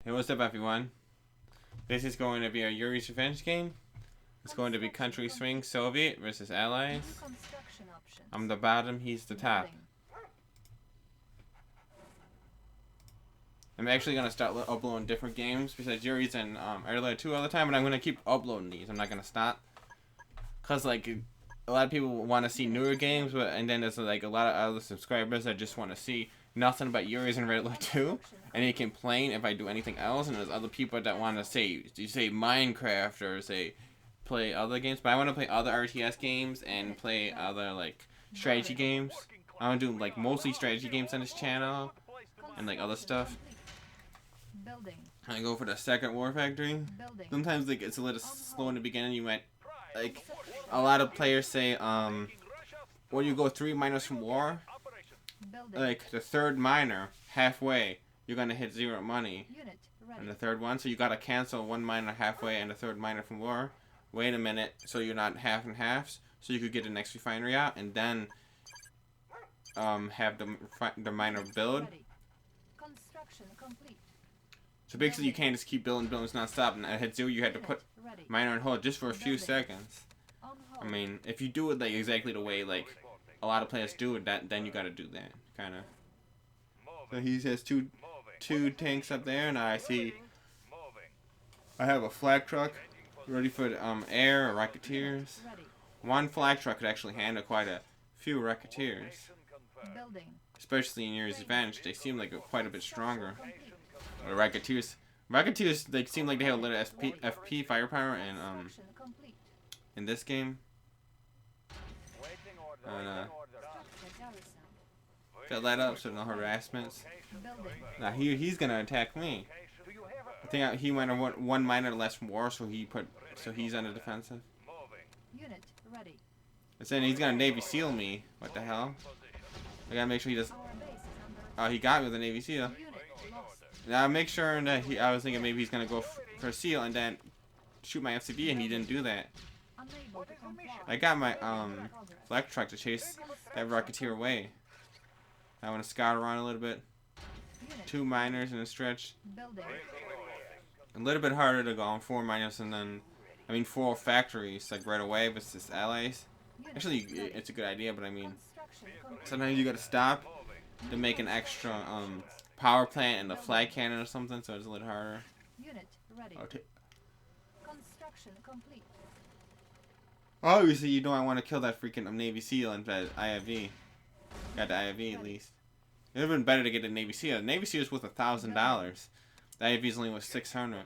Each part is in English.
Hey, what's up, everyone? This is going to be a Yuris Revenge game. It's going to be Country Swing Soviet versus Allies. I'm the bottom, he's the top. I'm actually going to start uploading different games besides Yuri's and Airline 2 all the time, and I'm going to keep uploading these. I'm not going to stop. Because, like, a lot of people want to see newer games, but and then there's, like, a lot of other subscribers that just want to see nothing but Yuris and Red Alert 2, and they complain if I do anything else, and there's other people that want to say Minecraft or say play other games, but I want to play other RTS games and play other like strategy games. I want to do like mostly strategy games on this channel and like other stuff. I go for the second war factory. Sometimes like it's a little slow in the beginning. You might like a lot of players say when you go 3 miners from war, like the third miner halfway you're gonna hit 0 money and the third one, so you gotta cancel 1 miner halfway and the third miner from war. Wait a minute, so you're not half and halves, so you could get the next refinery out and then have the miner build. So basically you can't just keep building buildings non-stop, and at hit 0 you had to put miner on hold just for a few seconds. I mean, if you do it like exactly the way like a lot of players do it, then you gotta do that kind of. So he has two tanks up there, and I have a flag truck ready for air or racketeers. One flag truck could actually handle quite a few racketeers, especially in Yuris Revenge. They seem like quite a bit stronger. The racketeers, they seem like they have a little FP firepower, and in this game. Fill that up so no harassments. Now he's gonna attack me. I think he went on 1 miner less from war, so he's on the defensive. And then he's gonna Navy SEAL me. What the hell? I gotta make sure he does. Oh, he got me with a Navy SEAL. Now make sure that I was thinking maybe he's gonna go for a SEAL and then shoot my FCB, and he didn't do that. I got my flag truck to chase that rocketeer away. I want to scout around a little bit. 2 miners in a stretch. A little bit harder to go on 4 miners and then, 4 factories like right away versus allies. Actually, it's a good idea, but I mean, sometimes you gotta stop to make an extra power plant and a flag cannon or something, so it's a little harder. Obviously, you know I want to kill that freaking Navy SEAL and that IFV. Got the IFV at least. It would have been better to get a Navy SEAL. The Navy SEAL is worth $1,000. The IFV is only worth $600. It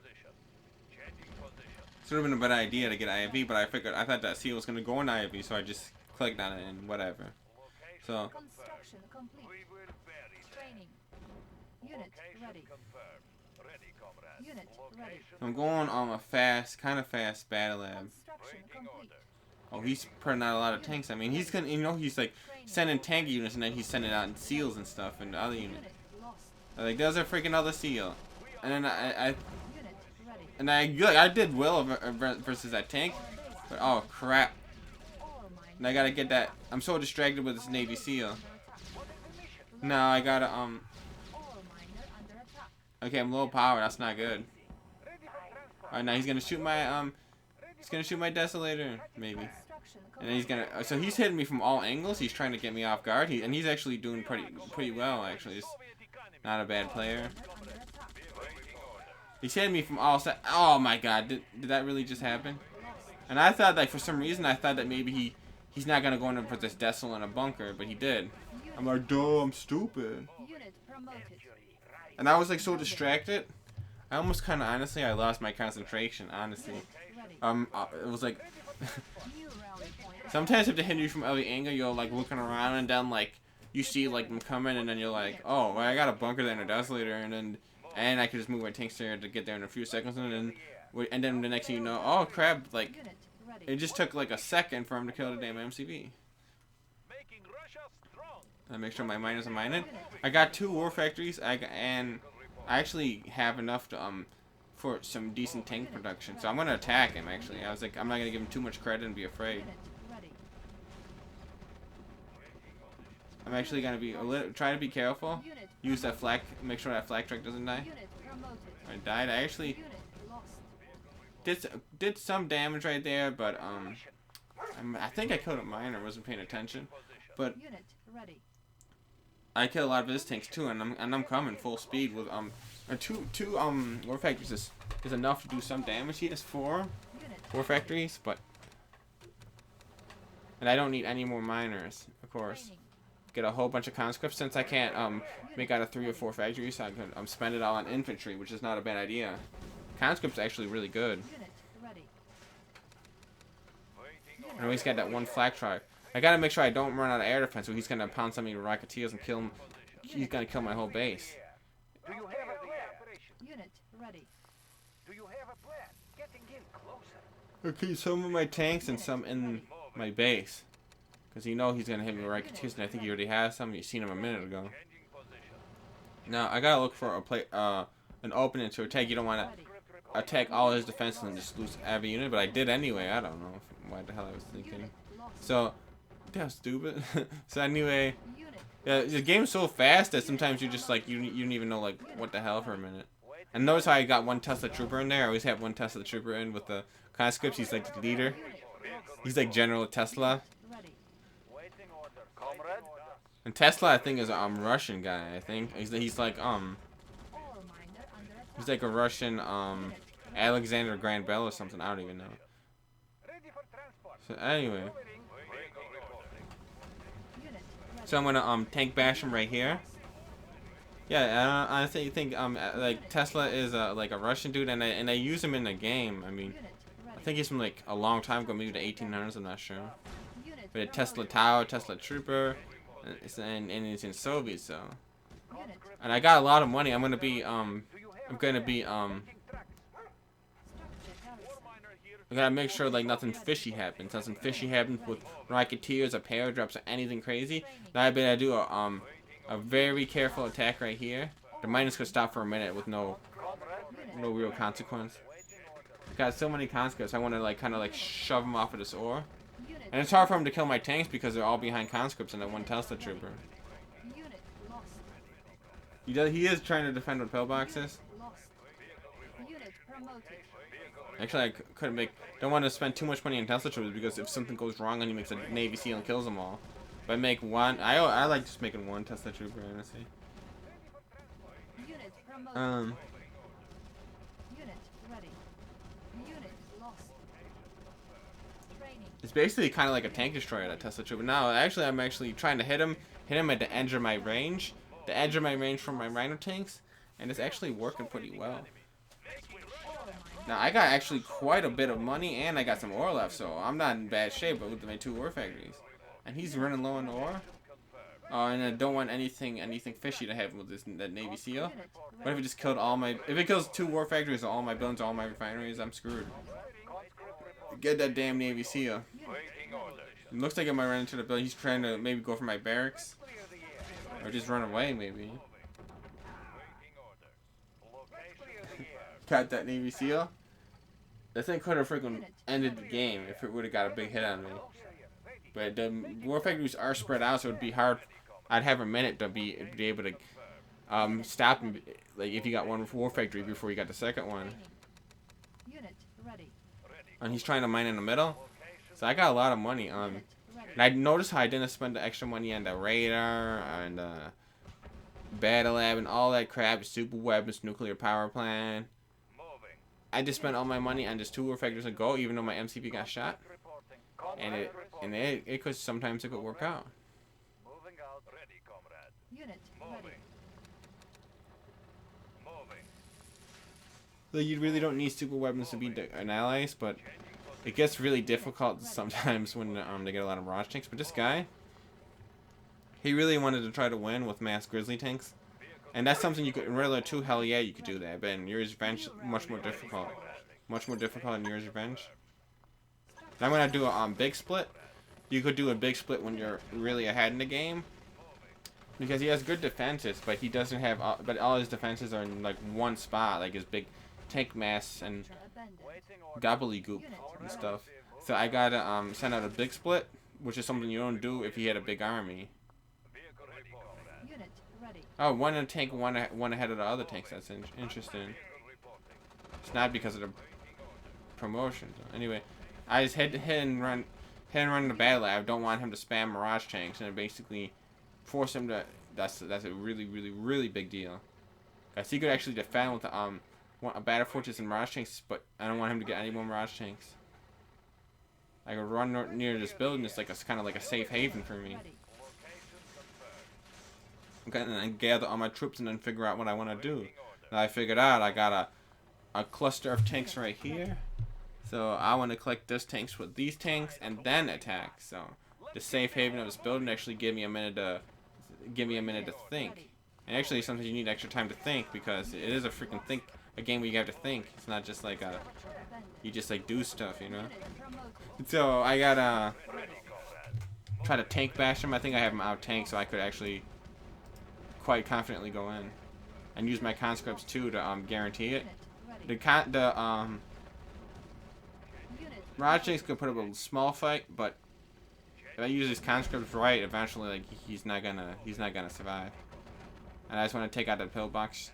would have been a better idea to get IFV, but I thought that SEAL was going to go in IFV, so I just clicked on it and whatever. So. I'm going on a kind of fast battle lab. Oh, he's putting out a lot of tanks. I mean, he's gonna, he's like sending tank units, and then he's sending out SEALs and stuff, and other units. Like, there's a freaking other SEAL, and then I did well versus that tank, but oh crap! And I gotta get that. I'm so distracted with this Navy SEAL. Now I gotta Okay, I'm low power. That's not good. Alright, now he's gonna shoot my desolator, maybe. And then he's gonna. So he's hitting me from all angles. He's trying to get me off guard. And he's actually doing pretty well. Actually, he's not a bad player. He's hitting me from all sides. Oh my God! Did that really just happen? And I thought that for some reason I thought that maybe he's not gonna go in and put this Desol in a bunker, but he did. I'm like, duh, I'm stupid. And I was like so distracted. I almost kind of honestly, I lost my concentration. Honestly, it was like sometimes if they hit you from every angle, you're like looking around, and then like you see like them coming, and then you're like, oh, well, I got a bunker there and a desolator, and I could just move my tanks there to get there in a few seconds, and then the next thing you know, oh crap, like it just took like a second for him to kill the damn MCV. I make sure my miners are mining. I got 2 war factories, and I actually have enough to for some decent tank production. So I'm gonna attack him. Actually, I was like, I'm not gonna give him too much credit and be afraid. I'm actually gonna be try to be careful. Use that flag. Make sure that flag truck doesn't die. I died. I actually did some damage right there, but I think I killed a miner. Wasn't paying attention, but I killed a lot of his tanks too, and I'm coming full speed with two war factories is enough to do some damage. He has four war factories, and I don't need any more miners, of course. Get a whole bunch of conscripts since I can't make out of 3 or 4 factories. So I can spend it all on infantry, which is not a bad idea. Conscript's actually really good. I know he's got that one flak truck. I gotta make sure I don't run out of air defense, so he's gonna pound some of me with rocketeers and kill him. He's gonna kill my whole base. Do you have a plan? Unit ready. Do you have a plan? Getting in closer. Okay, some of my tanks and some in my base. Because you know he's gonna hit me with rocketeers, and I think he already has some. You've seen him a minute ago. Now I gotta look for an opening to attack. You don't want to attack all his defenses and just lose every unit, but I did anyway. I don't know why the hell I was thinking. So, damn stupid. So anyway, yeah, the game's so fast that sometimes you just like you don't even know like what the hell for a minute. And notice how I got one Tesla trooper in there. I always have one Tesla trooper in with the conscripts. He's like the leader. He's like General Tesla. And Tesla, I think, is a Russian guy. I think he's like a Russian Alexander Graham Bell or something. I don't even know. So anyway, so I'm gonna tank bash him right here. Yeah, I think like Tesla is like a Russian dude, and I use him in the game. I mean, I think he's from like a long time ago, maybe the 1800s. I'm not sure. But a Tesla Tower, Tesla Trooper. And it's in Soviet, so. And I got a lot of money. I'm gonna be I gotta make sure like nothing fishy happens. Nothing fishy happens with rocketeers or paradrops or anything crazy. Now I better do a very careful attack right here. The miners could stop for a minute with no real consequence. Got so many conscripts. I want to like kind of like shove them off of this ore. And it's hard for him to kill my tanks because they're all behind conscripts and that one Tesla trooper. He is trying to defend with pillboxes. Actually, don't want to spend too much money on Tesla troopers because if something goes wrong and he makes a Navy SEAL and kills them all. If I make one, I like just making one Tesla trooper, honestly. It's basically kind of like a tank destroyer, that Tesla trooper. Now, actually, I'm actually trying to hit him at the edge of my range. The edge of my range from my Rhino tanks. And it's actually working pretty well. Now, I got actually quite a bit of money, and I got some ore left, so I'm not in bad shape with my 2 ore factories. And he's running low on ore. And I don't want anything fishy to happen with that Navy SEAL. What if it just killed if it kills 2 war factories, all my buildings, all my refineries, I'm screwed. Get that damn Navy SEAL. It looks like I might run into the building. He's trying to maybe go for my barracks. Or just run away, maybe. Got that Navy SEAL. That thing could have freaking ended the game if it would have got a big hit on me. But the war factories are spread out, so it'd be hard. I'd have a minute to be able to stop him, like if you got one war factory before you got the second one. And he's trying to mine in the middle. So I got a lot of money. And I noticed how I didn't spend the extra money on the radar and battle lab and all that crap, super weapons, nuclear power plant. I just spent all my money on just 2 war factories ago, even though my MCP got shot. And it could sometimes it could work out. So you really don't need super weapons to beat an allies, but it gets really difficult sometimes when they get a lot of Raj tanks. But this guy, he really wanted to try to win with mass Grizzly tanks, and that's something you could in Red Alert 2. Hell yeah, you could do that. But in Yuris Revenge, much more difficult in Yuris Revenge. And I'm gonna do a big split. You could do a big split when you're really ahead in the game, because he has good defenses, but he doesn't have. But all his defenses are in like one spot, like his big tank mass and gobbledygook and stuff. So I gotta send out a big split, which is something you don't do if he had a big army. Oh, one in a tank, one ahead of the other tanks. That's interesting. It's not because of the promotion. Anyway, I just hit and run in the battle lab. Don't want him to spam Mirage tanks and basically force him to. That's a really big deal. Cause he could actually defend with a Battle Fortress and Mirage tanks, but I don't want him to get any more Mirage tanks. I could run near this building. It's like kind of like a safe haven for me. Okay, and then gather all my troops and then figure out what I want to do. Now I figured out I got a cluster of tanks right here. So I want to collect those tanks with these tanks and then attack. So the safe haven of this building actually give me a minute to think. And actually sometimes you need extra time to think because it is a game where you have to think. It's not just like you just like do stuff, you know. So I gotta try to tank bash him. I think I have him out tanked, so I could actually quite confidently go in and use my conscripts too to guarantee it. The Mirage tanks could put up a small fight, but if I use his conscripts right, eventually like he's not gonna survive. And I just want to take out the pillbox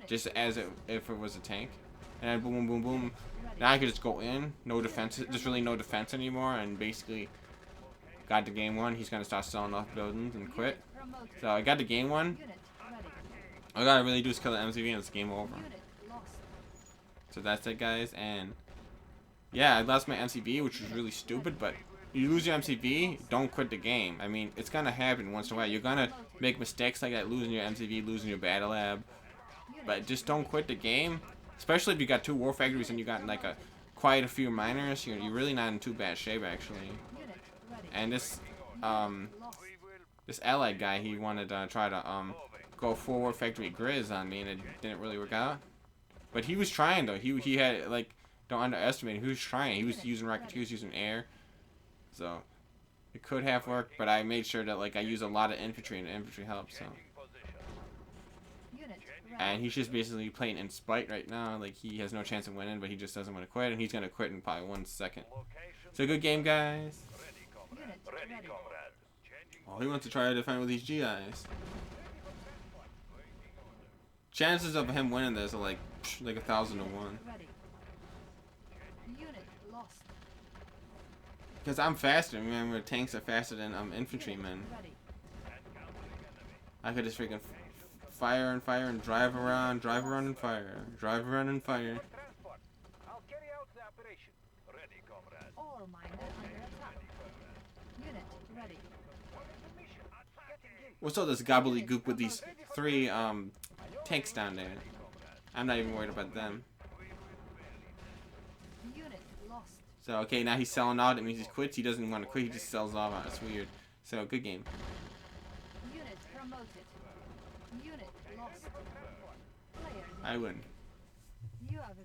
just as if it was a tank, and then boom, boom, boom, boom. Now I could just go in, no defense, just really no defense anymore, and basically got to game one. He's gonna start selling off buildings and quit. So I got to game one. All I gotta really do is kill the MCV and it's game over. So that's it, guys. And yeah, I lost my MCV, which was really stupid, but you lose your MCV, don't quit the game. I mean, it's gonna happen once in a while. You're gonna make mistakes like that, losing your MCV, losing your battle lab, but just don't quit the game. Especially if you got 2 war factories and you got like quite a few miners, you're really not in too bad shape actually. And this allied guy, he wanted to try to go 4 war factory grizz on me, and it didn't really work out. But he was trying though. He had like, don't underestimate him. He was trying. He was using rockets. He was using air. So it could have worked, but I made sure that like I use a lot of infantry, and the infantry helps. So. And he's just basically playing in spite right now. Like he has no chance of winning, but he just doesn't want to quit, and he's gonna quit in probably 1 second. So good game, guys. Oh, he wants to try to defend with these GIs. Chances of him winning this are like 1,000 to 1. Because I'm faster. Remember, tanks are faster than infantrymen. I could just freaking fire and fire and drive around and fire, drive around and fire. What's all this gobbledygook with these 3 tanks down there? I'm not even worried about them. So okay, now he's selling out. It means he quits. He doesn't want to quit. He just sells off. It's weird. So good game. I win.